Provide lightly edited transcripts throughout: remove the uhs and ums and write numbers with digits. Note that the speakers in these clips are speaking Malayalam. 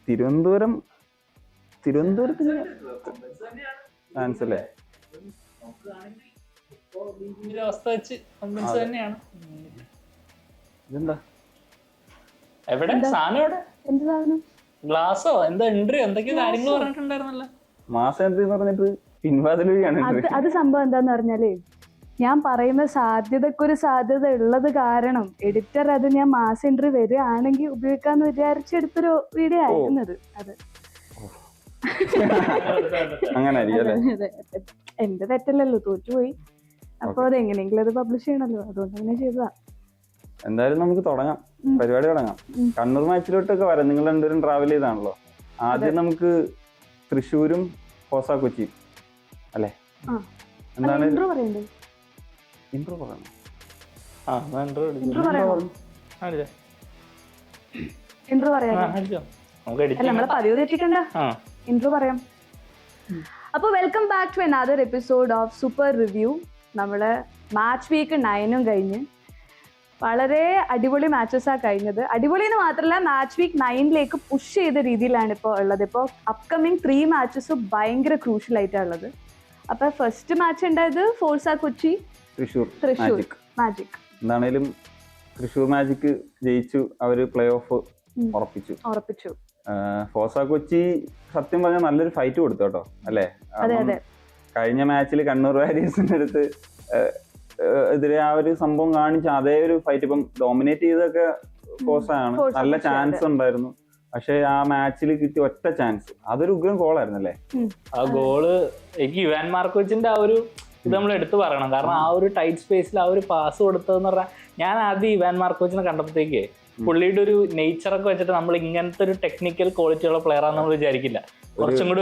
തിരുവനന്തപുരത്തിന് ചാൻസ് അല്ലേ? അവസ്ഥ വെച്ച് തന്നെയാണ്. ഇതെന്താ എവിടെ സാധനം? എവിടെ ഗ്ലാസോ എന്താ എൻട്രി എന്തൊക്കെയോ കാര്യങ്ങൾ പറഞ്ഞിട്ടുണ്ടായിരുന്നല്ലോ. മാസം എൻട്രി എന്ന് പറഞ്ഞിട്ട് പിൻവാതിൽ വഴിയാണ്. അത് സംഭവം എന്താന്ന് പറഞ്ഞാലേ, ഞാൻ പറയുന്ന സാധ്യതക്കൊരു സാധ്യത ഉള്ളത് കാരണം എഡിറ്റർ അത് ഞാൻ മാസ് എൻട്രി വരികയാണെങ്കിൽ ഉപയോഗിക്കാന്ന് വിചാരിച്ചെടുത്തൊരു വീഡിയോ ആയിരുന്നത്. അത് അങ്ങനെ എന്റെ തെറ്റല്ലല്ലോ, തോറ്റുപോയി. അപ്പൊ അതെങ്ങനെയെങ്കിലും അത് പബ്ലിഷ് ചെയ്യണല്ലോ, അതുകൊണ്ട് അങ്ങനെ ചെയ്തതാ. എന്തായാലും നമുക്ക് തുടങ്ങാം, പരിപാടി തുടങ്ങാം. കണ്ണൂർ മാച്ചിലോട്ടൊക്കെ വരാം. നിങ്ങൾ രണ്ടുപേരും ട്രാവൽ ചെയ്താണല്ലോ. ആദ്യം നമുക്ക് തൃശ്ശൂരും ഫോസ കൊച്ചിയും അല്ലേ? എന്താണ് ഇൻട്രോ പറയണം? ഇൻട്രോ പറയാം. അപ്പൊ welcome back to another episode of super review. നമ്മള് മാച്ച് വീക്ക് 9 കഴിഞ്ഞ് വളരെ അടിപൊളി മാച്ചസാ കഴിഞ്ഞത്. അടിപൊളി എന്ന് മാത്രമല്ല, മാച്ച് വീക്ക് 9 പുഷ് ചെയ്ത രീതിയിലാണ് ഇപ്പോൾ ഉള്ളത്. ഇപ്പോൾ അപ്കമിങ് 3 മാച്ചസും ഭയങ്കര ക്രൂഷ്യൽ ആയിട്ടാണ് ഉള്ളത്. അപ്പൊ ഫസ്റ്റ് മാച്ച് ഉണ്ടായത് ഫോഴ്സ കൊച്ചി തൃശ്ശൂർ മാജിക്. എന്താണേലും തൃശ്ശൂർ മാജിക് ജയിച്ചു, അവര് പ്ലേ ഓഫ് ഉറപ്പിച്ചു. ഫോഴ്സ കൊച്ചി സത്യം പറഞ്ഞാൽ നല്ലൊരു ഫൈറ്റ് കൊടുത്തു കേട്ടോ, അല്ലേ? കഴിഞ്ഞ മാച്ചിൽ കണ്ണൂർ വാരിയേഴ്സിന്റെ അടുത്ത് എതിരെ ആ ഒരു സംഭവം കാണിച്ച അതേ ഒരു ഫൈറ്റ് ഇപ്പം ഡോമിനേറ്റ് ചെയ്തൊക്കെ ഫോഴ്സ ആണ്. നല്ല ചാൻസ് ഉണ്ടായിരുന്നു, പക്ഷെ ആ മാച്ചിൽ കിട്ടിയ ഒറ്റ ചാൻസ്, അതൊരു ഉഗ്രം ഗോളായിരുന്നു അല്ലേ? ആ ഗോള് എനിക്ക് ഇവാൻ മാർക്കോവിച്ചിന്റെ ആ ഒരു ഇത് നമ്മൾ എടുത്തു പറയണം. കാരണം ആ ഒരു ടൈറ്റ് സ്പേസിൽ ആ ഒരു പാസ് കൊടുത്തതെന്ന് പറഞ്ഞാൽ, ഞാൻ ആദ്യം ഇവാൻ മാർക്കോവിച്ചിനെ കണ്ടപ്പോഴത്തേക്ക് പുള്ളിയുടെ ഒരു നേച്ചറൊക്കെ വെച്ചിട്ട് നമ്മൾ ഇങ്ങനത്തെ ഒരു ടെക്നിക്കൽ ക്വാളിറ്റിയുള്ള പ്ലെയർ ആണെന്ന് നമ്മൾ വിചാരിക്കില്ല. കുറച്ചും കൂടി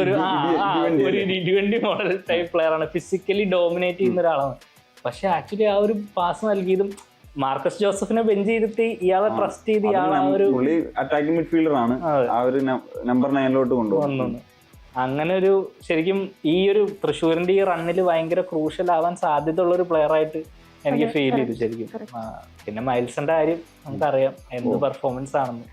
ഒരു T20 മോഡൽ ടൈപ്പ് പ്ലെയർ ആണ്, ഫിസിക്കലി ഡോമിനേറ്റ് ചെയ്യുന്ന ഒരാളാണ്. പക്ഷെ ആക്ച്വലി ആ ഒരു പാസ് നൽകിയതും മാർക്കസ് ജോസഫിനെ ബെഞ്ച് ചെയ്തിട്ട് ഇയാളെ ട്രസ്റ്റ് ചെയ്ത് ഇയാളെ അറ്റാക്കിംഗ് മിഡ്ഫീൽഡർ ആണ്, ആ ഒരു നമ്പർ 9 കൊണ്ടുവന്നു. അങ്ങനെ ഒരു ശരിക്കും ഈ ഒരു തൃശ്ശൂരിന്റെ ഈ റണ്ണിൽ ഭയങ്കര ക്രൂഷ്യൽ ആവാൻ സാധ്യത ഉള്ള ഒരു പ്ലെയർ ആയിട്ട് എനിക്ക് ഫീൽ ചെയ്തു ശരിക്കും. പിന്നെ മൈൽസിന്റെ കാര്യം നമുക്കറിയാം എന്ത് പെർഫോമൻസ് ആണെന്ന്.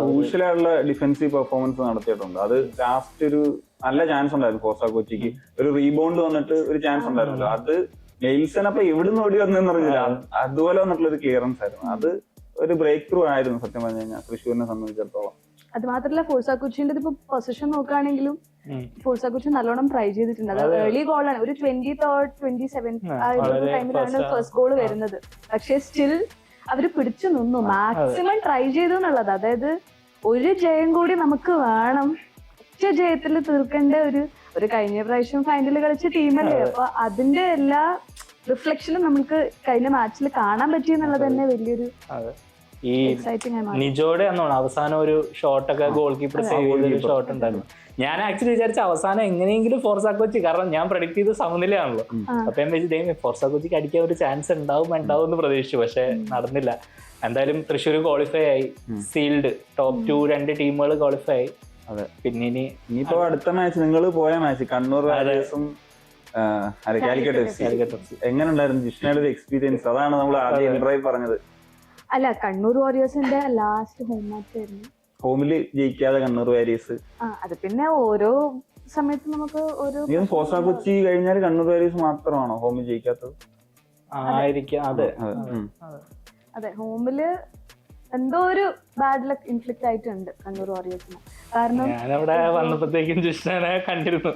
ക്രൂഷ്യലായിട്ടുള്ള ഡിഫൻസീവ് പെർഫോമൻസ് നടത്തിയിട്ടുണ്ട്. അത് ലാസ്റ്റ് ഒരു നല്ല ചാൻസ് ഉണ്ടായിരുന്നു ഫോഴ്സ കൊച്ചിക്ക്, ഒരു റീബൗണ്ട് വന്നിട്ട് ഒരു ചാൻസ് ഉണ്ടായിരുന്നല്ലോ. അത് നെയിൽസൺ അപ്പൊ എവിടുന്ന് ഓടി വന്നെന്ന് പറഞ്ഞില്ല, അതുപോലെ വന്നിട്ടുള്ള ഒരു ക്ലിയറൻസ് ആയിരുന്നു. അത് ഒരു ബ്രേക്ക് ത്രൂ ആയിരുന്നു സത്യം പറഞ്ഞു കഴിഞ്ഞാൽ തൃശ്ശൂരിനെ സംബന്ധിച്ചിടത്തോളം. അത് മാത്രല്ല ഫോഴ്സ കൊച്ചിന്റെ ഇപ്പൊ പൊസിഷൻ നോക്കുകയാണെങ്കിലും ഫോഴ്സ കൊച്ചി നല്ലോണം ട്രൈ ചെയ്തിട്ടുണ്ട്. അത് ഏർലി ഗോളാണ്, ഒരു 23rd 27th ആ ഒരു ടൈമിലാണ് ഫസ്റ്റ് ഗോൾ വരുന്നത്. പക്ഷെ സ്റ്റിൽ അവര് പിടിച്ചു നിന്നു, മാക്സിമം ട്രൈ ചെയ്തു എന്നുള്ളത്. അതായത് ഒരു ജയം കൂടി നമുക്ക് വേണം, ഒറ്റ ജയത്തിൽ തീർക്കേണ്ട ഒരു കഴിഞ്ഞ പ്രാവശ്യം ഫൈനൽ കളിച്ച ടീമല്ലേ. അപ്പൊ അതിന്റെ എല്ലാ റിഫ്ലക്ഷനും നമുക്ക് കഴിഞ്ഞ മാച്ചിൽ കാണാൻ പറ്റിയെന്നുള്ളത് തന്നെ വലിയൊരു ഈ നിജോടെ അന്നാണ് അവസാനം ഒരു ഷോട്ടൊക്കെ ഗോൾ കീപ്പർ സേവ് ചെയ്തൊരു ഷോട്ട് ഉണ്ടായിരുന്നു. ഞാൻ ആക്ച്വലി വിചാരിച്ച അവസാനം എങ്ങനെയെങ്കിലും ഫോർസ കൊച്ചി, കാരണം ഞാൻ പ്രഡിക്ട് ചെയ്ത സമനിലയാണല്ലോ. അപ്പൊ ഞാൻ വെച്ച് ഫോർസ കൊച്ചിക്ക് അടിക്കാൻ ഒരു ചാൻസ് ഉണ്ടാവും എന്ന് പ്രതീക്ഷിച്ചു, പക്ഷെ നടന്നില്ല. എന്തായാലും തൃശ്ശൂർ ക്വാളിഫൈ ആയി, സീൽഡ് ടോപ്പ് 2 2 ടീമുകൾ ക്വാളിഫൈ ആയി. അതെ, പിന്നെ ഇനിയിപ്പോ അടുത്ത മാച്ച് നിങ്ങൾ പോയ മാച്ച് കണ്ണൂർ വാരിയേഴ്സും കാലിക്കറ്റ് FC, എങ്ങനെ ഉണ്ടായിരുന്നു ജിഷ്ണയുടെ ഒരു എക്സ്പീരിയൻസ്? അതാണ് നമ്മൾ ആദ്യം എൻട്രൈ പറഞ്ഞത്. അല്ല, കണ്ണൂർ വാരിയേഴ്സിന്റെ ലാസ്റ്റ് ഹോം മാച്ച് ആയിരുന്നു. ഹോമില് ജയിക്കാതെ കണ്ണൂർ വാരിയേഴ്സ്. അത് പിന്നെ ഓരോ സമയത്ത് നമുക്ക് ഓരോ ഫോഴ്സ കൊച്ചി കഴിഞ്ഞാൽ കണ്ണൂർ വാരിയേഴ്സ് മാത്രമാണോ ഹോമിൽ ജയിക്കാത്തത്? അതെ, ഹോമില് എന്തോ ഒരു ബാഡ് ലക്ക് ഇൻഫ്ലിക്റ്റ് ആയിട്ടുണ്ട് കണ്ണൂർ വാരിയേഴ്സിന്. കാരണം ഞാനവിടെ വന്നപ്പോഴത്തേക്കും ജിഷ്ണനെ കണ്ടിരുന്നു.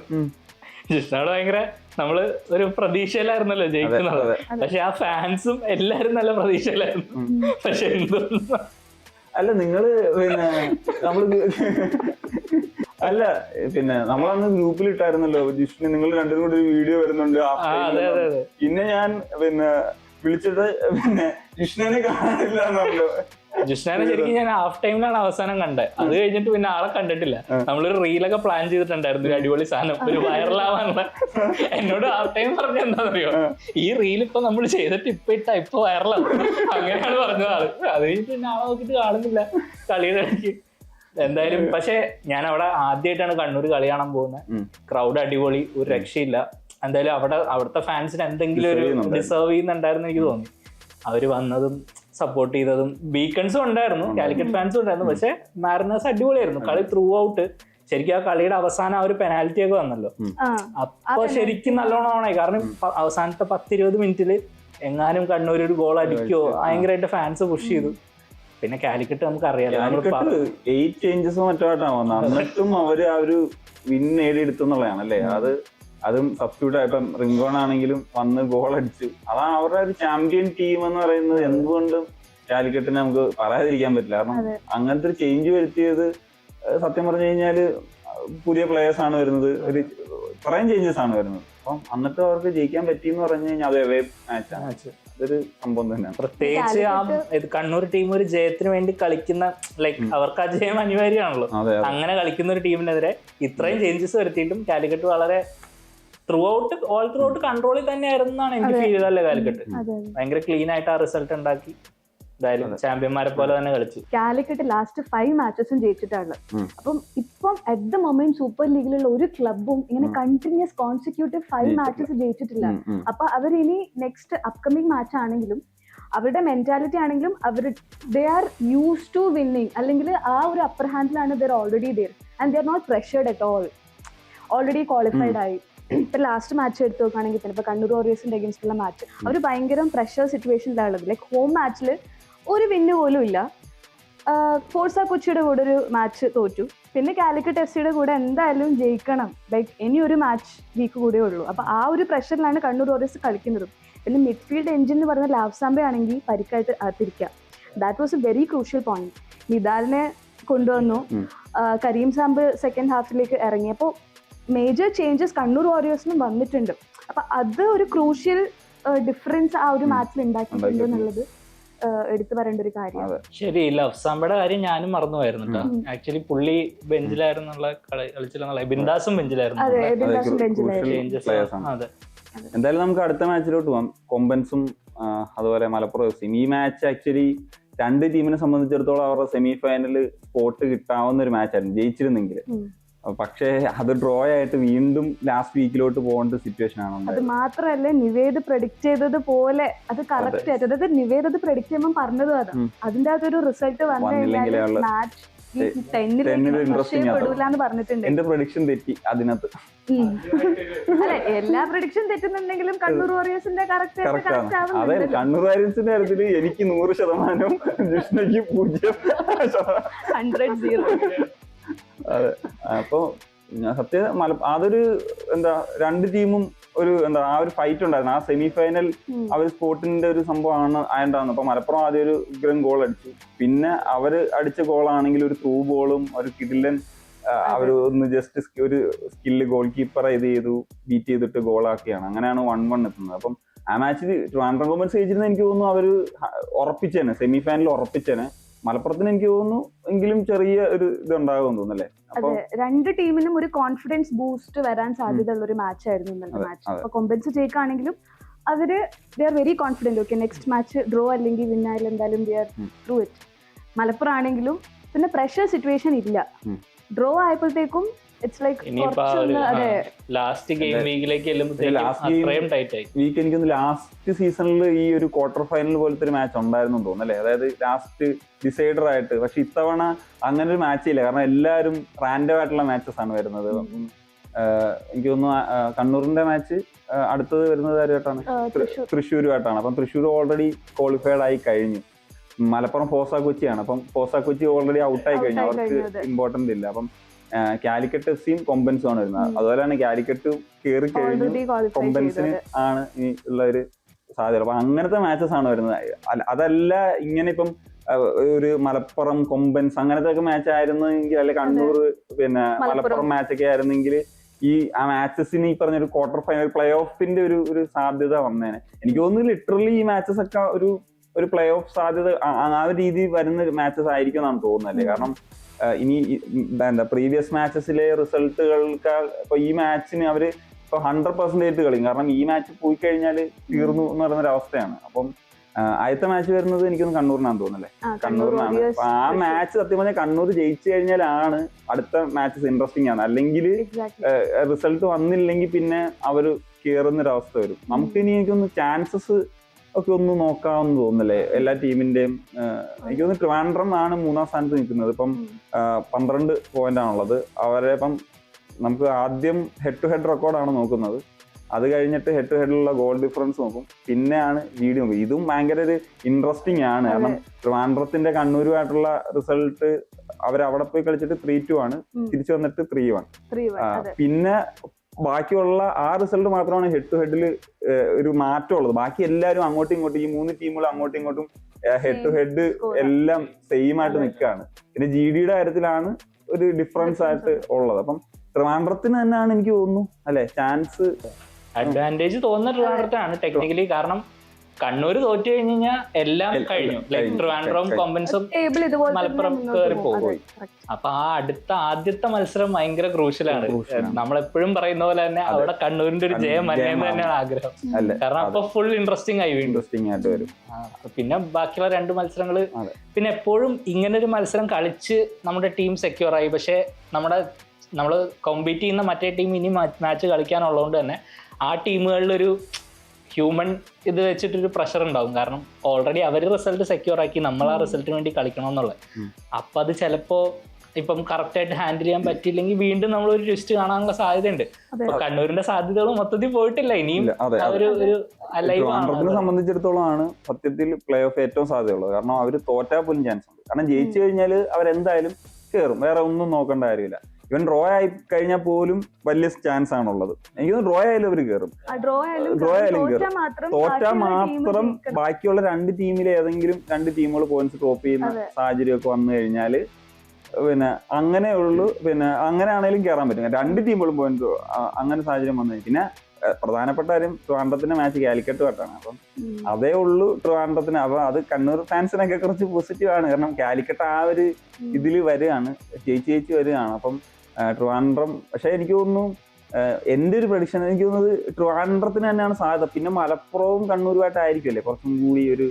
ജിഷ്ണോട് ഭയങ്കര നമ്മള് ഒരു പ്രതീക്ഷയിലായിരുന്നല്ലോ ജയിക്കുന്നത്. പക്ഷെ ആ ഫാൻസും എല്ലാരും നല്ല പ്രതീക്ഷയിലായിരുന്നു. പക്ഷെ എന്തോന്നും അല്ല, നിങ്ങള് പിന്നെ നമ്മളന്ന് ഗ്രൂപ്പിൽ ഇട്ടായിരുന്നല്ലോ ജിഷ്ണ, നിങ്ങൾ രണ്ടും കൂടി ഒരു വീഡിയോ വരുന്നുണ്ട്. പിന്നെ ഞാൻ വിളിച്ചിട്ട് ജിഷ്ണനെ കാണാനില്ല എന്നല്ലോ. ജിഷ്ണനെ ശരിക്കും ഞാൻ ഹാഫ് ടൈമിലാണ് അവസാനം കണ്ടത്. അത് കഴിഞ്ഞിട്ട് പിന്നെ ആളെ കണ്ടിട്ടില്ല. നമ്മളൊരു റീലൊക്കെ പ്ലാൻ ചെയ്തിട്ടുണ്ടായിരുന്നു, ഒരു അടിപൊളി സാധനം, ഒരു വൈറലാവാനുള്ള. എന്നോട് ഹാഫ് ടൈം പറഞ്ഞ എന്താണെന്നറിയോ, ഈ റീൽ ഇപ്പൊ നമ്മൾ ചെയ്തിട്ട് ഇപ്പൊ വൈറലാവും, അങ്ങനെയാണ് പറഞ്ഞത് ആള്. അത് കഴിഞ്ഞിട്ട് പിന്നെ ആളെ നോക്കിട്ട് കാണുന്നില്ല കളിയുടെ ഇടയ്ക്ക്. എന്തായാലും പക്ഷെ ഞാൻ അവിടെ ആദ്യമായിട്ടാണ് കണ്ണൂർ കളി കാണാൻ പോകുന്നത്. ക്രൗഡ് അടിപൊളി, ഒരു രക്ഷയില്ല. എന്തായാലും അവിടുത്തെ ഫാൻസിന് എന്തെങ്കിലും ഒരു ഡിസേർവ് ചെയ്യുന്നുണ്ടായിരുന്നു എനിക്ക് തോന്നി. അവര് വന്നതും സപ്പോർട്ട് ചെയ്തതും. ബീക്കൺസും ഉണ്ടായിരുന്നു, കാലിക്കറ്റ് ഫാൻസും ഉണ്ടായിരുന്നു. പക്ഷെ മാരിനേഴ്സ് അടിപൊളിയായിരുന്നു കളി ത്രൂ ഔട്ട്. ശരിക്കും ആ കളിയുടെ അവസാനം ആ ഒരു പെനാൽറ്റി ഒക്കെ വന്നല്ലോ, അപ്പൊ ശരിക്കും നല്ലോണം ആണേ. കാരണം അവസാനത്തെ 10-20 മിനിറ്റില് എങ്ങാനും കണ്ണൂർ ഒരു ഗോൾ അടിക്കോ ഭയങ്കരമായിട്ട് ഫാൻസ് പുഷ് ചെയ്തു. പിന്നെ കാലിക്കറ്റ് നമുക്ക് അറിയാലോ, 8 ചേഞ്ചസ് മറ്റായിട്ടാണ് വന്നത്, എന്നിട്ടും അവര് ആ ഒരു വിൻ നേടിയെടുത്തുന്നുള്ളതാണ് അല്ലേ. അതും സബ്സ്റ്റിറ്റ്യൂട്ട് ആയപ്പം റിങ്കോൺ ആണെങ്കിലും വന്ന് ഗോൾ അടിച്ചു. അതാണ് അവരുടെ ഒരു ചാമ്പ്യൻ ടീം എന്ന് പറയുന്നത്. എന്തുകൊണ്ടും കാലിക്കറ്റിനെ നമുക്ക് പറയാതിരിക്കാൻ പറ്റില്ല. കാരണം അങ്ങനത്തെ ഒരു ചേഞ്ച് വരുത്തിയത് സത്യം പറഞ്ഞു കഴിഞ്ഞാല് പുതിയ പ്ലേയേഴ്സ് ആണ് വരുന്നത്, കുറേ ചേഞ്ചസ് ആണ് വരുന്നത്. അപ്പം എന്നിട്ട് അവർക്ക് ജയിക്കാൻ പറ്റിയെന്ന് പറഞ്ഞു കഴിഞ്ഞാൽ അത് എവേ മാച്ചാണ്, അതൊരു സംഭവം തന്നെയാണ്. പ്രത്യേകിച്ച് ആ കണ്ണൂർ ടീം ഒരു ജയത്തിന് വേണ്ടി കളിക്കുന്ന, ലൈക്ക് അവർക്ക് ആ ജയം അനിവാര്യമാണല്ലോ. അങ്ങനെ കളിക്കുന്ന ഒരു ടീമിനെതിരെ ഇത്രയും ചേഞ്ചസ് വരുത്തിയിട്ടും കാലിക്കറ്റ് വളരെ ഓൾ ത്രൂ ഔട്ട് കൺട്രോളിൽ തന്നെയായിരുന്നു എന്നാണ് എനിക്ക് ഫീൽ ചെയ്തല്ലേ. കാലിക്കറ്റ് ഭയങ്കര ക്ലീൻ ആയിട്ട് ആ റിസൾട്ട് ഉണ്ടാക്കി ചാമ്പ്യന്മാരെ പോലെ തന്നെ കളിച്ചു. കാലിക്കറ്റ് ലാസ്റ്റ് 5 മാച്ചസും ജയിച്ചിട്ടാണ്. അപ്പം ഇപ്പം അറ്റ് ദ മൊമെന്റ് സൂപ്പർ ലീഗിലുള്ള ഒരു ക്ലബും ഇങ്ങനെ കണ്ടിന്യൂസ് കോൺസിക്യൂട്ടീവ് 5 മാച്ചസ് ജയിച്ചിട്ടില്ല. അപ്പൊ അവരിനി നെക്സ്റ്റ് അപ്കമിങ് മാച്ച് ആണെങ്കിലും അവരുടെ മെന്റാലിറ്റി ആണെങ്കിലും they are use to winning, അല്ലെങ്കിൽ ആ ഒരു അപ്പർ ഹാൻഡിലാണ് there already there and they are not pressured at all. Already qualified ആയി. ഇപ്പൊ ലാസ്റ്റ് മാച്ച് എടുത്ത് നോക്കുകയാണെങ്കിൽ തന്നെ ഇപ്പൊ കണ്ണൂർ വാരിയേഴ്സിന്റെ അഗേൻസ്റ്റുള്ള മാച്ച് അവർ ഭയങ്കര പ്രഷർ സിറ്റുവേഷനിലാണ് ഉള്ളത്. ലൈക്ക് ഹോം മാച്ചിൽ ഒരു വിന്ന് പോലും ഇല്ല. ഫോഴ്സ കൊച്ചിയുടെ കൂടെ ഒരു മാച്ച് തോറ്റു. പിന്നെ കാലിക്കറ്റ് FC കൂടെ എന്തായാലും ജയിക്കണം, ലൈക്ക് ഇനി ഒരു മാച്ച് വീക്ക് കൂടെ ഉള്ളൂ. അപ്പൊ ആ ഒരു പ്രഷറിലാണ് കണ്ണൂർ വാരിയേഴ്സ് കളിക്കുന്നത്. പിന്നെ മിഡ്ഫീൽഡ് എഞ്ചിൻ എന്ന് പറഞ്ഞ ലാവ്സാംബെ ആണെങ്കിൽ പരിക്കായിട്ട് തിരിക്കാം. That was a very crucial point. നിദാലിനെ കൊണ്ടുവന്നു, കരീം സാംബ് സെക്കൻഡ് ഹാഫിലേക്ക് ഇറങ്ങിയപ്പോൾ മേജർ ചേഞ്ചസ് കണ്ണൂർ വാരിയേഴ്സിനും വന്നിട്ടുണ്ട്. അപ്പൊ അത് ഒരു ക്രൂഷ്യൽ ഡിഫറൻസ് ആ ഒരു മാച്ചിൽ ഉണ്ടാക്കിയിട്ടുണ്ട് എന്നുള്ളത് എടുത്തു പറയേണ്ട ഒരു കാര്യമാണ്. ശരി, ലഫ്സാംബയുടെ കാര്യം ഞാനും മറന്നുപോയിരുന്നു കേട്ടോ. ആക്ച്വലി പുള്ളി ബെഞ്ചിലായിരുന്നുള്ള കളിച്ചില്ല, ബിൻദാസും ബെഞ്ചിലായിരുന്നു. എന്തായാലും നമുക്ക് അടുത്ത മാച്ചിലോട്ട് പോവാം. കൊമ്പൻസും അതുപോലെ മലപ്പുറം FC. ഈ മാച്ച് ആക്ച്വലി രണ്ട് ടീമിനെ സംബന്ധിച്ചിടത്തോളം അവരുടെ സെമി ഫൈനലിൽ സ്പോട്ട് കിട്ടാവുന്ന ഒരു മാച്ചായിരുന്നു ജയിച്ചിരുന്നെങ്കിൽ. പക്ഷേ അത് ഡ്രോ ആയിട്ട് വീണ്ടും ലാസ്റ്റ് വീക്കിലോട്ട് പോകേണ്ട സിറ്റുവേഷൻ ആണ്. അത് മാത്രമല്ല, നിവേദ് പ്രഡിക്ട് ചെയ്തത് പോലെ അത് കറക്റ്റ് ആയിട്ട്, അതായത് നിവേദ് അത് പ്രഡിക്ട് ചെയ്യുമ്പോൾ പറഞ്ഞതും അതാണ്. അതിന്റെ അകത്തൊരു റിസൾട്ട് വന്നു കഴിഞ്ഞാൽ മാച്ച് പറഞ്ഞിട്ടുണ്ട്. എന്റെ പ്രഡിക്ഷൻ തെറ്റി അതിനകത്ത്. അല്ലെ, എല്ലാ പ്രഡിക്ഷൻ തെറ്റുന്നുണ്ടെങ്കിലും കണ്ണൂർ വാരിയേഴ്സിന്റെ കറക്റ്റ് അതെ, കണ്ണൂർ വാരിയേഴ്സിന്റെ കാര്യത്തിൽ എനിക്ക് 100%, ജിഷ്ണയ്ക്ക് 0%. അതെ, അപ്പൊ സത്യം അതൊരു എന്താ, രണ്ട് ടീമും ഒരു എന്താ ആ ഒരു ഫൈറ്റ് ഉണ്ടായിരുന്നു. ആ സെമി ഫൈനൽ അവർ സ്പോർട്ടിന്റെ ഒരു സംഭവമാണ് ആയണ്ടായിരുന്നു. അപ്പൊ മലപ്പുറം ആദ്യം ഒരു ഉഗ്രൻ ഗോൾ അടിച്ചു. പിന്നെ അവര് അടിച്ച ഗോളാണെങ്കിൽ ഒരു ത്രൂ ബോളും ഒരു കിടിലൻ, അവര് ഒന്ന് ജസ്റ്റ് ഒരു സ്കില്ല് ഗോൾ കീപ്പറെ ഇത് ചെയ്തു, ബീറ്റ് ചെയ്തിട്ട് ഗോളാക്കിയാണ്. അങ്ങനെയാണ് 1-1 എത്തുന്നത്. അപ്പം ആ മാച്ചിൽ ട്രിവാൻഡ്രം കൊമ്പൻസ് ജയിച്ചിരുന്ന എനിക്ക് തോന്നുന്നു അവര് ഉറപ്പിച്ചേനെ, സെമി ഫൈനൽ ഉറപ്പിച്ചേനെ. മലപ്പുറത്തിന് എനിക്ക് തോന്നുന്നു എങ്കിലും ചെറിയ ഒരു ഇതുണ്ടാകുമെന്ന് തോന്നുന്നല്ലേ. അതെ, രണ്ട് ടീമിനും ഒരു കോൺഫിഡൻസ് ബൂസ്റ്റ് വരാൻ സാധ്യതയുള്ള ഒരു മാച്ച് ആയിരുന്നു ഇന്നത്തെ മാച്ച്. അപ്പൊ കൊമ്പൻസ് ജയിക്കുകയാണെങ്കിലും അവര് they are very confident. Okay, next match draw അല്ലെങ്കിൽ വിൻ ആയാലും എന്തായാലും they are through it. Malappuram ആണെങ്കിലും പിന്നെ പ്രഷർ സിറ്റുവേഷൻ ഇല്ല. ഡ്രോ ആയപ്പോഴത്തേക്കും ഇറ്റ്സ് ലൈക്ക് ലാസ്റ്റ് ഗെയിം വീക്കിലേക്ക് എനിക്കൊന്ന് ലാസ്റ്റ് സീസണിൽ ഈ ഒരു ക്വാർട്ടർ ഫൈനൽ പോലത്തെ ഒരു മാച്ച് ഉണ്ടായിരുന്നു തോന്നുന്നു അല്ലേ, അതായത് ലാസ്റ്റ് ഡിസൈഡർ ആയിട്ട്. പക്ഷെ ഇത്തവണ അങ്ങനെ ഒരു മാച്ച് ഇല്ല, കാരണം എല്ലാവരും റാൻഡം ആയിട്ടുള്ള മാച്ചസ് ആണ് വരുന്നത്. എനിക്ക് തോന്നുന്നു കണ്ണൂരിന്റെ മാച്ച് അടുത്തത് വരുന്നത് ആരുമായിട്ടാണ്, തൃശ്ശൂരുമായിട്ടാണ്. അപ്പം തൃശ്ശൂർ ഓൾറെഡി ക്വാളിഫൈഡ് ആയി കഴിഞ്ഞു. മലപ്പുറം ഫോസ കൊച്ചിയാണ്. അപ്പം ഫോസ കൊച്ചി ഓൾറെഡി ഔട്ടായി കഴിഞ്ഞു, അവർക്ക് ഇമ്പോർട്ടന്റ് ഇല്ല. അപ്പം കാലിക്കറ്റ് എഫ്സിയും കൊമ്പൻസും ആണ് വരുന്നത്. അതുപോലെ തന്നെ കാലിക്കറ്റ് കയറി കഴിഞ്ഞു, കൊമ്പൻസിന് ആണ് ഇനി ഉള്ള ഒരു സാധ്യത. അപ്പൊ അങ്ങനത്തെ മാച്ചസ് ആണ് വരുന്നത്. അതല്ല ഇങ്ങനെ ഇപ്പം ഒരു മലപ്പുറം കൊമ്പൻസ് അങ്ങനത്തെ ഒക്കെ മാച്ച് ആയിരുന്നെങ്കിൽ, അല്ലെ കണ്ണൂർ പിന്നെ മലപ്പുറം മാച്ചൊക്കെ ആയിരുന്നെങ്കിൽ ഈ ആ മാച്ചസിന് ഈ പറഞ്ഞൊരു ക്വാർട്ടർ ഫൈനൽ പ്ലേ ഓഫിന്റെ ഒരു സാധ്യത വന്നേനെ. എനിക്ക് തോന്നുന്നു ലിറ്ററലി ഈ മാച്ചസ് ഒക്കെ ഒരു പ്ലേ ഓഫ് സാധ്യത ആ ഒരു രീതി വരുന്ന മാച്ചസ് ആയിരിക്കും എന്നാണ് തോന്നുന്നത്. കാരണം ഇനി എന്താ പ്രീവിയസ് മാച്ചസിലെ റിസൾട്ടുകൾക്ക് ഇപ്പൊ ഈ മാച്ചിന് അവര് ഇപ്പൊ 100% കളിക്കും. കാരണം ഈ മാച്ച് പോയി കഴിഞ്ഞാൽ തീർന്നു എന്ന് പറയുന്ന അവസ്ഥയാണ്. അപ്പം ആദ്യത്തെ മാച്ച് വരുന്നത് എനിക്കൊന്ന് കണ്ണൂരിനാന്ന് തോന്നുന്നല്ലേ, കണ്ണൂരിനാണ്. അപ്പൊ ആ മാച്ച് സത്യം പറഞ്ഞാൽ കണ്ണൂർ ജയിച്ചു കഴിഞ്ഞാലാണ് അടുത്ത മാച്ചസ് ഇൻട്രസ്റ്റിംഗ് ആണ്. അല്ലെങ്കിൽ റിസൾട്ട് വന്നില്ലെങ്കിൽ പിന്നെ അവര് കയറുന്നൊരവസ്ഥ വരും. നമുക്കിനി എനിക്കൊന്ന് ചാൻസസ് ഒക്കെ ഒന്ന് നോക്കാമെന്ന് തോന്നുന്നല്ലേ എല്ലാ ടീമിന്റെയും. എനിക്ക് തോന്നുന്നു ട്രിവാൻഡ്രം ആണ് 3ാം സ്ഥാനത്ത് നിൽക്കുന്നത്. ഇപ്പം 12 പോയിന്റ് ആണുള്ളത്. അവരെ ഇപ്പം നമുക്ക് ആദ്യം ഹെഡ് ടു ഹെഡ് റെക്കോർഡാണ് നോക്കുന്നത്. അത് കഴിഞ്ഞിട്ട് ഹെഡ് ടു ഹെഡിലുള്ള ഗോൾ ഡിഫറൻസ് നോക്കും, പിന്നെയാണ് ലീഡ് നോക്കും. ഇതും ഭയങ്കര ഒരു ഇൻട്രസ്റ്റിംഗ് ആണ്. കാരണം ട്രിവാൻഡ്രത്തിന്റെ കണ്ണൂരുമായിട്ടുള്ള റിസൾട്ട് അവരവിടെ പോയി കളിച്ചിട്ട് 3-2 ആണ്, തിരിച്ചു വന്നിട്ട് 3-1. പിന്നെ ബാക്കിയുള്ള ആ റിസൾട്ട് മാത്രമാണ് ഹെഡ് ടു ഹെഡിൽ ഒരു മാറ്റമുള്ളത്. ബാക്കി എല്ലാവരും അങ്ങോട്ടും ഇങ്ങോട്ടും, ഈ 3 ടീമുകളും അങ്ങോട്ടും ഇങ്ങോട്ടും ഹെഡ് ടു ഹെഡ് എല്ലാം സെയിം ആയിട്ട് നിൽക്കുകയാണ്. പിന്നെ GDയുടെ കാര്യത്തിലാണ് ഒരു ഡിഫറൻസ് ആയിട്ട് ഉള്ളത്. അപ്പം ട്രിവാൻഡ്രത്തിന് തന്നെയാണ് എനിക്ക് തോന്നുന്നു അല്ലെ ചാൻസ്, അഡ്വാൻറ്റേജ് തോന്നുന്ന ട്രിവാൻഡ്രത്തിനാണ് ടെക്നിക്കലി. കാരണം കണ്ണൂർ തോറ്റു കഴിഞ്ഞ് കഴിഞ്ഞാൽ എല്ലാം കഴിഞ്ഞു. ലൈക് ട്രിവാൻഡ്രം കൊമ്പൻസും മലപ്പുറം കയറി പോകും. അപ്പൊ ആ ആദ്യത്തെ മത്സരം ഭയങ്കര ക്രൂഷ്യലാണ്. നമ്മളെപ്പോഴും പറയുന്ന പോലെ തന്നെ അവിടെ കണ്ണൂരിന്റെ ഒരു ജയം മഞ്ഞെന്ന് തന്നെയാണ് ആഗ്രഹം. കാരണം അപ്പൊ ഫുൾ ഇൻട്രസ്റ്റിംഗ് ആയി വരും. പിന്നെ ബാക്കിയുള്ള 2 മത്സരങ്ങള് പിന്നെ എപ്പോഴും ഇങ്ങനെ ഒരു മത്സരം കളിച്ച് നമ്മുടെ ടീം സെക്യൂർ ആയി. പക്ഷെ നമ്മള് കോമ്പീറ്റ് ചെയ്യുന്ന മറ്റേ ടീം ഇനി മാച്ച് കളിക്കാനുള്ളതുകൊണ്ട് തന്നെ ആ ടീമുകളിലൊരു ഹ്യൂമൻ ഇത് വെച്ചിട്ടൊരു പ്രഷർ ഉണ്ടാവും. കാരണം ഓൾറെഡി അവർ റിസൾട്ട് സെക്യൂർ ആക്കി, നമ്മൾ ആ റിസൾട്ടിന് വേണ്ടി കളിക്കണം എന്നുള്ളത്. അപ്പൊ അത് ചിലപ്പോ ഇപ്പം കറക്റ്റ് ആയിട്ട് ഹാൻഡിൽ ചെയ്യാൻ പറ്റിയില്ലെങ്കിൽ വീണ്ടും നമ്മൾ ഒരു ട്വിസ്റ്റ് കാണാനുള്ള സാധ്യതയുണ്ട്. അപ്പൊ കണ്ണൂരിന്റെ സാധ്യതകൾ മൊത്തത്തിൽ പോയിട്ടില്ല. ഇനിയും ട്രിവാൻഡ്രത്തിനെ സംബന്ധിച്ചിടത്തോളം ആണ് സത്യത്തിൽ പ്ലേ ഓഫ് ഏറ്റവും സാധ്യതയുള്ളത്. കാരണം അവർ തോറ്റാൽ പോലും ചാൻസ് ഉണ്ട്. കാരണം ജയിച്ചു കഴിഞ്ഞാൽ അവരെന്തായാലും കയറും, വേറെ ഒന്നും നോക്കേണ്ട കാര്യമില്ല. ഇവൻ ഡ്രോ ആയി കഴിഞ്ഞാൽ പോലും വലിയ ചാൻസ് ആണുള്ളത്. എനിക്ക് ഡ്രോ ആയാലും അവർ കയറും, ഡ്രോ ആയാലും കയറും. തോറ്റാൽ മാത്രം ബാക്കിയുള്ള 2 ടീമിൽ ഏതെങ്കിലും 2 ടീമുകൾ പോയിന്റ്സ് ഡ്രോപ്പ് ചെയ്യുന്ന സാഹചര്യമൊക്കെ വന്നു കഴിഞ്ഞാൽ പിന്നെ അങ്ങനെയുള്ളൂ. പിന്നെ അങ്ങനെ ആണെങ്കിലും കയറാൻ പറ്റും. 2 ടീമുകളും പോയിന്റ് അങ്ങനെ സാഹചര്യം വന്നു. പിന്നെ പ്രധാനപ്പെട്ട കാര്യം ട്രിവാൻഡ്രത്തിന്റെ മാച്ച് കാലിക്കറ്റുമായിട്ടാണ്. അപ്പം അതേ ഉള്ളൂ ട്രിവാൻഡ്രത്തിന്. അപ്പൊ അത് കണ്ണൂർ ഫാൻസിനൊക്കെ കുറച്ച് പോസിറ്റീവ് ആണ്. കാരണം കാലിക്കറ്റ് ആ ഒരു ഇതിൽ വരികയാണ്, ജയിച്ച് വരികയാണ്. അപ്പം ട്രിവാൻഡ്രം, പക്ഷെ എനിക്ക് തോന്നുന്നു എന്റെ ഒരു പ്രഡിക്ഷൻ, എനിക്ക് തോന്നുന്നത് ട്രിവാൻഡ്രത്തിന് തന്നെയാണ് സാധ്യത. പിന്നെ മലപ്പുറവും കണ്ണൂരുമായിട്ടായിരിക്കുമല്ലേ കുറച്ചും കൂടി ഒരു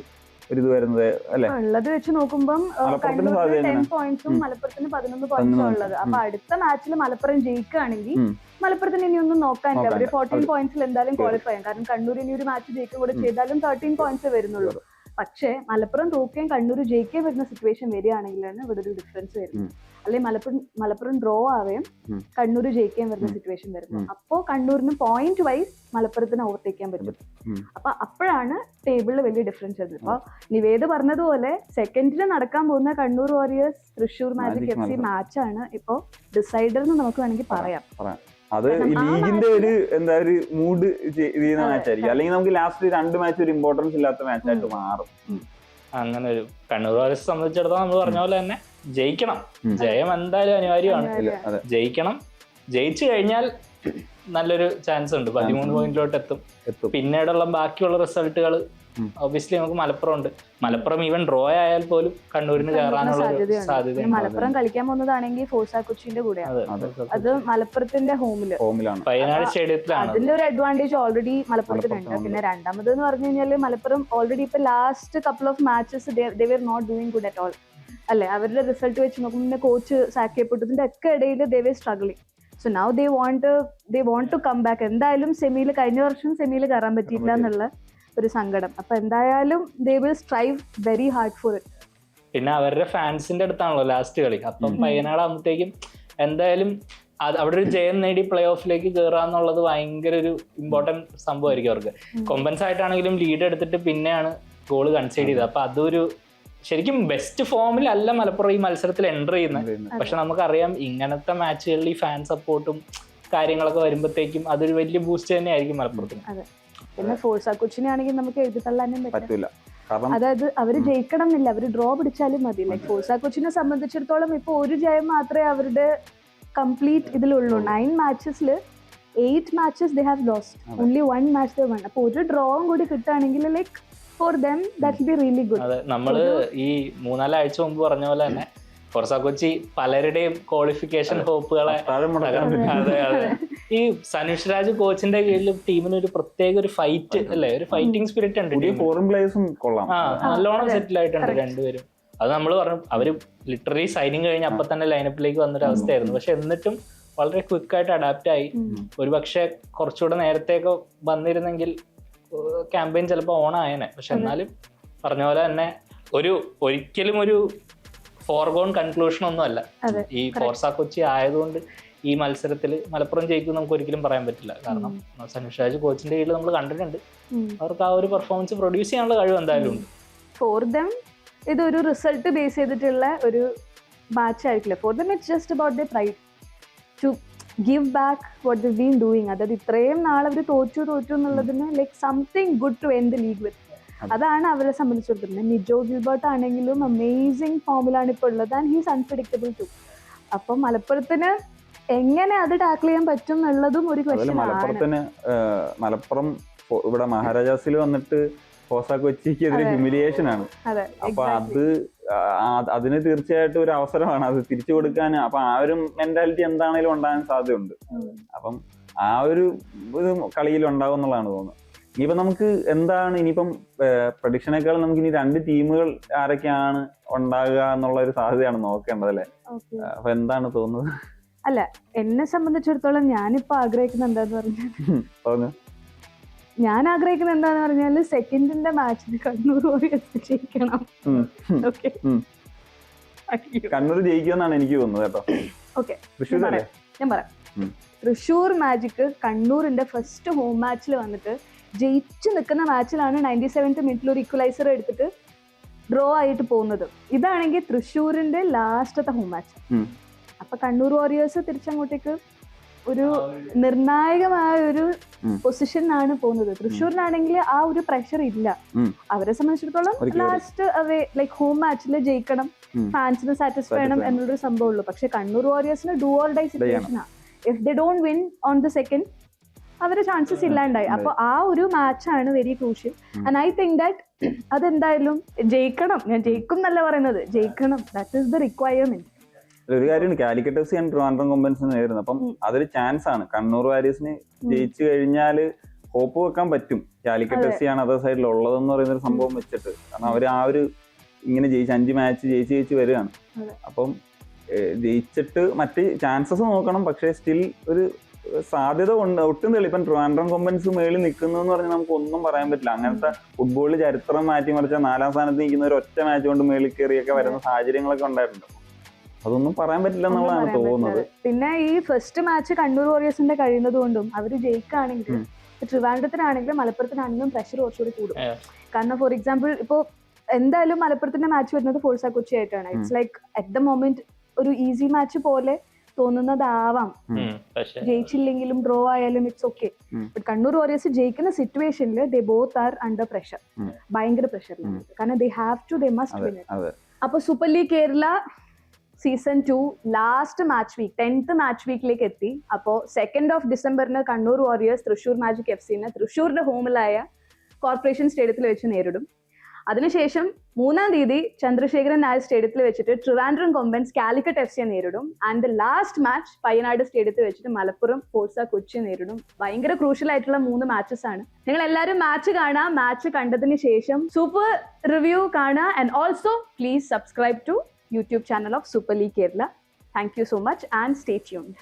ഇത് വരുന്നത് അല്ലെ? ഉള്ളത് വെച്ച് നോക്കുമ്പോൾ കണ്ണൂരിന് 10 പോയിന്റ്സും മലപ്പുറത്തിന് 11 പോയിന്റ്സും ഉള്ളത്. അപ്പൊ അടുത്ത മാച്ചിൽ മലപ്പുറം ജയിക്കുകയാണെങ്കിൽ മലപ്പുറത്തിന് ഇനി ഒന്നും നോക്കാനില്ല. അവര് 14 പോയിന്റ്സിൽ എന്തായാലും ക്വാളിഫൈ ചെയ്യും. കാരണം കണ്ണൂർ ഇനി ഒരു മാച്ച് ജയിക്കും കൂടെ ചെയ്താലും 13 പോയിന്റ്സ് വരുന്നുള്ളൂ. പക്ഷേ മലപ്പുറം തോക്കുകയും കണ്ണൂർ ജയിക്കുകയും വരുന്ന സിറ്റുവേഷൻ വരികയാണെങ്കിലാണ് ഇവിടെ ഒരു ഡിഫറൻസ് വരുന്നത്. അല്ലെങ്കിൽ മലപ്പുറം ഡ്രോ ആവുകയും കണ്ണൂർ ജയിക്കുകയും വരുന്ന സിറ്റുവേഷൻ വരുന്നത്. അപ്പോ കണ്ണൂരിന് പോയിന്റ് വൈസ് മലപ്പുറത്തിന് ഓവർടേക്ക് ചെയ്യാൻ പറ്റും. അപ്പൊ അപ്പോഴാണ് ടേബിളിൽ വലിയ ഡിഫറൻസ് വരുന്നത്. അപ്പൊ നിവേദ് പറഞ്ഞതുപോലെ സെക്കൻഡിൽ നടക്കാൻ പോകുന്ന Kannur Warriors Thrissur magic FC മാച്ചാണ് ഇപ്പോ ഡിസൈഡർ എന്ന് നമുക്ക് വേണമെങ്കിൽ പറയാം. അത് ലീഗിന്റെ ഒരു എന്താ ഒരു മൂഡ് ചെയ്യുന്ന മാച്ചായിരിക്കും. അല്ലെങ്കിൽ നമുക്ക് ലാസ്റ്റ് 2 മാച്ച് ഒരു ഇമ്പോർട്ടൻസ് ഇല്ലാത്ത മാച്ചായിട്ട് മാറും. അങ്ങനെ ഒരു കണ്ണൂർ വാരിയേഴ്സ് സംബന്ധിച്ചിടത്തോളം നമ്മൾ പറഞ്ഞ പോലെ തന്നെ ജയിക്കണം. ജയം എന്തായാലും അനിവാര്യമാണ്. ജയിക്കണം. ജയിച്ചു കഴിഞ്ഞാൽ നല്ലൊരു ചാൻസ് ഉണ്ട്, 13 പോയിന്റിലോട്ട് എത്തും. പിന്നീടുള്ള ബാക്കിയുള്ള റിസൾട്ടുകൾ ഒബിയസ്ലി നമുക്ക് മലപ്പുറം ഉണ്ട്. മലപ്പുറം ഈവൻ ഡ്രോ ആയാൽ പോലും കണ്ണൂരിന് കയറാനുള്ള സാധ്യത. മലപ്പുറം കളിക്കാൻ പോകുന്നതാണെങ്കിൽ ഫോഴ്സ കൊച്ചിന്റെ കൂടെയാണ്. അത് മലപ്പുറത്തിന്റെ ഹോമിലാണ്, വയനാട് സ്റ്റേഡിയത്തിലാണ്. അതിന്റെ ഒരു അഡ്വാൻറ്റേജ് ഓൾറെഡി മലപ്പുറത്തിനുണ്ട്. പിന്നെ രണ്ടാമത് എന്ന് പറഞ്ഞു കഴിഞ്ഞാൽ മലപ്പുറം ഓൾറെഡി ഇപ്പൊ last couple of matches they were not doing good at all അല്ലെ? അവരുടെ റിസൾട്ട് വെച്ച് നോക്കുമ്പോൾ കോച്ച് സാക്ക് ചെയ്യപ്പെട്ടതിന്റെ ഒക്കെ ഇടയിൽ they were struggling. So now they want to come back. എന്തായാലും സെമിയിൽ കഴിഞ്ഞ വർഷം സെമിയിൽ കയറാൻ പറ്റിയില്ല എന്നുള്ള ഒരു സങ്കടം. അപ്പൊ എന്തായാലും they will strive very hard for it. പിന്നെ അവരുടെ ഫാൻസിന്റെ അടുത്താണല്ലോ ലാസ്റ്റ് കളി. അപ്പം വയനാടാകുമ്പോഴത്തേക്കും എന്തായാലും അവിടെ ഒരു ജയം നേടി പ്ലേ ഓഫിലേക്ക് കയറാന്നുള്ളത് ഭയങ്കര ഒരു ഇമ്പോർട്ടന്റ് സംഭവമായിരിക്കും അവർക്ക്. കൊമ്പൻസ് ആയിട്ടാണെങ്കിലും ലീഡ് എടുത്തിട്ട് പിന്നെയാണ് ഗോള് കൺസൈഡ് ചെയ്തത്. അപ്പൊ അതൊരു ശരിക്കും ബെസ്റ്റ് ഫോമിലല്ല മലപ്പുറം ഈ മത്സരത്തിൽ എൻ്റർ ചെയ്യുന്നത്. പക്ഷെ നമുക്കറിയാം ഇങ്ങനത്തെ മാച്ചുകളിൽ ഈ ഫാൻ സപ്പോർട്ടും കാര്യങ്ങളൊക്കെ വരുമ്പോഴത്തേക്കും അതൊരു വലിയ ബൂസ്റ്റ് തന്നെ ആയിരിക്കും മലപ്പുറത്തിന്. പിന്നെ ഫോഴ്സ കൊച്ചിനെ ആണെങ്കിൽ നമുക്ക് എഴുതി തള്ളാനും പറ്റില്ല. അതായത് അവര് ജയിക്കണം എന്നില്ല, അവര് ഡ്രോ പിടിച്ചാലും മതി. ലൈക് ഫോഴ്സ കൊച്ചിനെ സംബന്ധിച്ചിടത്തോളം ഇപ്പൊ ഒരു ജയം മാത്രമേ അവരുടെ complete ഇതിലുള്ളൂ. 9 matches 8 matches they have lost, only 1 match they won. അപ്പൊ ഒരു ഡ്രോവും കൂടി കിട്ടുകയാണെങ്കിൽ like for them that will be really good. അതെ, നമ്മള് ഈ 3-4 ആഴ്ച മുമ്പ് പറഞ്ഞ പോലെ തന്നെ ഫോർസ കൊച്ചി പലരുടെയും ക്വാളിഫിക്കേഷൻ ഹോപ്പുകളെ ഈ സനുഷ് രാജ് കോച്ചിന്റെ കീഴിൽ ടീമിന് ഒരു പ്രത്യേക ഒരു ഫൈറ്റ് അല്ലേ, ഒരു ഫൈറ്റിംഗ് സ്പിരിറ്റ് ഉണ്ട്. നല്ലോണം സെറ്റിൽ ആയിട്ടുണ്ട് രണ്ടുപേരും. അത് നമ്മൾ പറഞ്ഞു, അവര് ലിറ്ററലി സൈനിങ് കഴിഞ്ഞ് അപ്പൊ തന്നെ ലൈനപ്പിലേക്ക് വന്നൊരു അവസ്ഥയായിരുന്നു. പക്ഷെ എന്നിട്ടും വളരെ ക്വിക്ക് ആയിട്ട് അഡാപ്റ്റ് ആയി. ഒരു പക്ഷെ കുറച്ചുകൂടെ നേരത്തെയൊക്കെ വന്നിരുന്നെങ്കിൽ ക്യാമ്പയിൻ ചിലപ്പോൾ ഓൺ ആയേനെ. പക്ഷെ എന്നാലും പറഞ്ഞ പോലെ തന്നെ ഒരിക്കലും ഒരു ഫോർഗോൺ കൺക്ലൂഷൻ ഒന്നും അല്ല. ഈ ഫോർസ കൊച്ചി ആയതുകൊണ്ട് ഈ മത്സരത്തിൽ മലപ്പുറം ജയിക്കും നമുക്ക് ഒരിക്കലും പറയാൻ പറ്റില്ല. കാരണം സനുഷാജ് കോച്ചിന്റെ കീഴിൽ നമ്മൾ കണ്ടിട്ടുണ്ട്, അവർക്ക് ആ ഒരു പെർഫോമൻസ് പ്രൊഡ്യൂസ് ചെയ്യാനുള്ള കഴിവ് എന്തായാലും ഉണ്ട്. ഫോർ ദം ഇതൊരു റിസൾട്ട് ബേസ് ചെയ്തിട്ടുള്ള ഒരു മാച്ച് ആയിരിക്കില്ല. For them it's just about the pride to give back what they been doing. അതായത് ഇത്രയും നാൾ അവർ തോറ്റു എന്നുള്ളതിന് like something good to end the league with. അതാണ് അവരെ സംബന്ധിച്ചിടത്തോളം. നിജോ ഗിൽബർട്ട് ആണെങ്കിലും അമേസിങ് ഫോമിലാണ് ഇപ്പോൾ ഉള്ളത് ആൻഡ് ഹീസ് അൺപ്രഡിക്റ്റബിൾ ടു. അപ്പം മലപ്പുറത്തിന് എങ്ങനെ അത് ടാക്കിൾ ചെയ്യാൻ പറ്റും എന്നുള്ളതും ഒരു ക്വസ്റ്റ്യൻ ആണ്. മലപ്പുറം ഇവിടെ മഹാരാജാസിൽ വന്നിട്ട് ഫോസ കൊച്ചിക്കെതിരെ ഹ്യൂമിലിയേഷൻ ആണ്. അപ്പൊ അതിന് തീർച്ചയായിട്ടും ഒരു അവസരമാണ് അത് തിരിച്ചു കൊടുക്കാൻ. അപ്പൊ ആ ഒരു മെന്റാലിറ്റി എന്താണേലും ഉണ്ടാകാൻ സാധ്യതയുണ്ട്. അപ്പം ആ ഒരു ഇത് കളിയിൽ ഉണ്ടാവും എന്നുള്ളതാണ് തോന്നുന്നത്. ഇനിയിപ്പം നമുക്ക് എന്താണ് ഇനിയിപ്പം പ്രഡിക്ഷനേക്കാൾ നമുക്ക് ഇനി 2 ടീമുകൾ ആരൊക്കെയാണ് ഉണ്ടാകുക എന്നുള്ള ഒരു സാധ്യതയാണ് നോക്കേണ്ടത് അല്ലേ? അപ്പൊ എന്താണ് തോന്നുന്നത്? അല്ല, എന്നെ സംബന്ധിച്ചിടത്തോളം ഞാനിപ്പോ ആഗ്രഹിക്കുന്ന എന്താന്ന് പറഞ്ഞാൽ ഞാൻ ആഗ്രഹിക്കുന്നത് എന്താന്ന് പറഞ്ഞാല് സെക്കൻഡിന്റെ മാച്ചിൽ കണ്ണൂർ വാരിയേഴ്സ് ജയിക്കണം. കണ്ണൂർ ജയിക്കുമെന്നാണ് എനിക്ക് തോന്നുന്നത് കേട്ടോ. ഓക്കെ, ഞാൻ പറയാം. തൃശ്ശൂർ മാജിക് കണ്ണൂരിന്റെ ഫസ്റ്റ് ഹോം മാച്ചിൽ വന്നിട്ട് ജയിച്ചു നിൽക്കുന്ന മാച്ചിലാണ് 97th മിനിറ്റിൽ ഒരു ഇക്വലൈസർ എടുത്തിട്ട് ഡ്രോ ആയിട്ട് പോകുന്നത്. ഇതാണെങ്കിൽ തൃശ്ശൂരിന്റെ ലാസ്റ്റത്തെ ഹോം മാച്ച്. അപ്പൊ കണ്ണൂർ വാരിയേഴ്സ് തിരിച്ചങ്ങോട്ടേക്ക് ഒരു നിർണായകമായ ഒരു പൊസിഷനിലാണ് പോകുന്നത്. തൃശ്ശൂരിനാണെങ്കിൽ ആ ഒരു പ്രഷർ ഇല്ല. അവരെ സംബന്ധിച്ചിടത്തോളം ലാസ്റ്റ് അവരെ ലൈക്ക് ഹോം മാച്ചിൽ ജയിക്കണം, ഫാൻസിന് സാറ്റിസ്ഫൈ ചെയ്യണം എന്നുള്ളൊരു സംഭവം ഉള്ളൂ. പക്ഷെ കണ്ണൂർ വാരിയേഴ്സിന് ഡു ഓർ ഡൈ സിറ്റുവേഷനാണ്. If they don't win on the second അവരുടെ ചാൻസസ് ഇല്ലാണ്ടായി. അപ്പൊ ആ ഒരു മാച്ചാണ് very crucial. And I think that അതെന്തായാലും ജയിക്കണം. ഞാൻ ജയിക്കും എന്നല്ല പറയുന്നത്, ജയിക്കണം. That is the requirement. ഒരു കാര്യമാണ്, Calicut F C and Trivandrum കൊമ്പൻസിന് നേരിടുന്നത്. അപ്പം അതൊരു ചാൻസ് ആണ്. കണ്ണൂർ വാരിയേഴ്സിന് ജയിച്ചു കഴിഞ്ഞാൽ ഹോപ്പ് വെക്കാൻ പറ്റും. കാലിക്കറ്റ് എഫ് സി ആണ് അതർ സൈഡിൽ ഉള്ളതെന്ന് പറയുന്ന ഒരു സംഭവം വെച്ചിട്ട്. കാരണം അവർ ആ ഒരു ഇങ്ങനെ 5 മാച്ച് ജയിച്ച് വരികയാണ്. അപ്പം ജയിച്ചിട്ട് മറ്റ് ചാൻസസ് നോക്കണം. പക്ഷേ സ്റ്റിൽ ഒരു സാധ്യത ഒട്ടും തെളി. ഇപ്പം ട്രിവാൻഡ്രം കൊമ്പൻസ് മേളിൽ നിൽക്കുന്നു എന്ന് പറഞ്ഞാൽ നമുക്ക് ഒന്നും പറയാൻ പറ്റില്ല. അങ്ങനത്തെ ഫുട്ബോളിൽ ചരിത്രം മാറ്റിമറിച്ചാൽ 4ാം സ്ഥാനത്ത് നിൽക്കുന്ന ഒരു ഒറ്റ മാച്ച് കൊണ്ട് മേളിൽ കയറിയൊക്കെ വരുന്ന സാഹചര്യങ്ങളൊക്കെ ഉണ്ടായിട്ടുണ്ട്. അതൊന്നും പറയാൻ പറ്റില്ല എന്നുള്ളതാണ് തോന്നുന്നത്. പിന്നെ ഈ ഫസ്റ്റ് മാച്ച് കണ്ണൂർ വാരിയേഴ്സിന്റെ കഴിയുന്നത് കൊണ്ടും അവർ ജയിക്കുകയാണെങ്കിൽ ട്രിവാൻഡ്രത്തിനാണെങ്കിലും മലപ്പുറത്തിനാണെങ്കിലും പ്രഷർ കുറച്ചുകൂടി കൂടും. കാരണം ഫോർ എക്സാമ്പിൾ ഇപ്പോ എന്തായാലും മലപ്പുറത്തിന്റെ മാച്ച് വരുന്നത് ഫോഴ്സ കൊച്ചി ആയിട്ടാണ്. It's like at the moment ഒരു ഈസി മാച്ച് പോലെ തോന്നുന്നതാവാം. ജയിച്ചില്ലെങ്കിലും ഡ്രോ ആയാലും it's okay. But Kannur Warriors ജയിക്കുന്ന സിറ്റുവേഷനിൽ they both are under pressure, ഭയങ്കര പ്രഷറിലാണ്. കാരണം they have to, they must win. അപ്പൊ Super League Kerala season 2 last match week 10th match വീക്കിലേക്ക് എത്തി. അപ്പോൾ 2 ഡിസംബറിന് കണ്ണൂർ വാരിയേഴ്സ് തൃശ്ശൂർ മാജിക് FC-നെ തൃശ്ശൂരിന്റെ ഹോമിലായ കോർപ്പറേഷൻ സ്റ്റേഡിയത്തിൽ വെച്ച് നേരിടും. അതിനുശേഷം 3-ാം തീയതി ചന്ദ്രശേഖരൻ നായർ സ്റ്റേഡിയത്തിൽ വെച്ചിട്ട് ട്രിവാൻഡ്രം കൊമ്പൻസ് കാലിക്കറ്റ് FC-യെ നേരിടും. And the last match Payyanad സ്റ്റേഡിയത്തിൽ വെച്ചിട്ട് മലപ്പുറം ഫോഴ്സ കൊച്ചി നേരിടും. ഭയങ്കര ക്രൂഷ്യൽ ആയിട്ടുള്ള 3 മാച്ചസ് ആണ്. നിങ്ങൾ എല്ലാവരും മാച്ച് കാണുക. മാച്ച് കണ്ടതിന് ശേഷം സൂപ്പർ റിവ്യൂ കാണുക. And also please subscribe to YouTube channel of Super League Kerala. Thank you so much and stay tuned.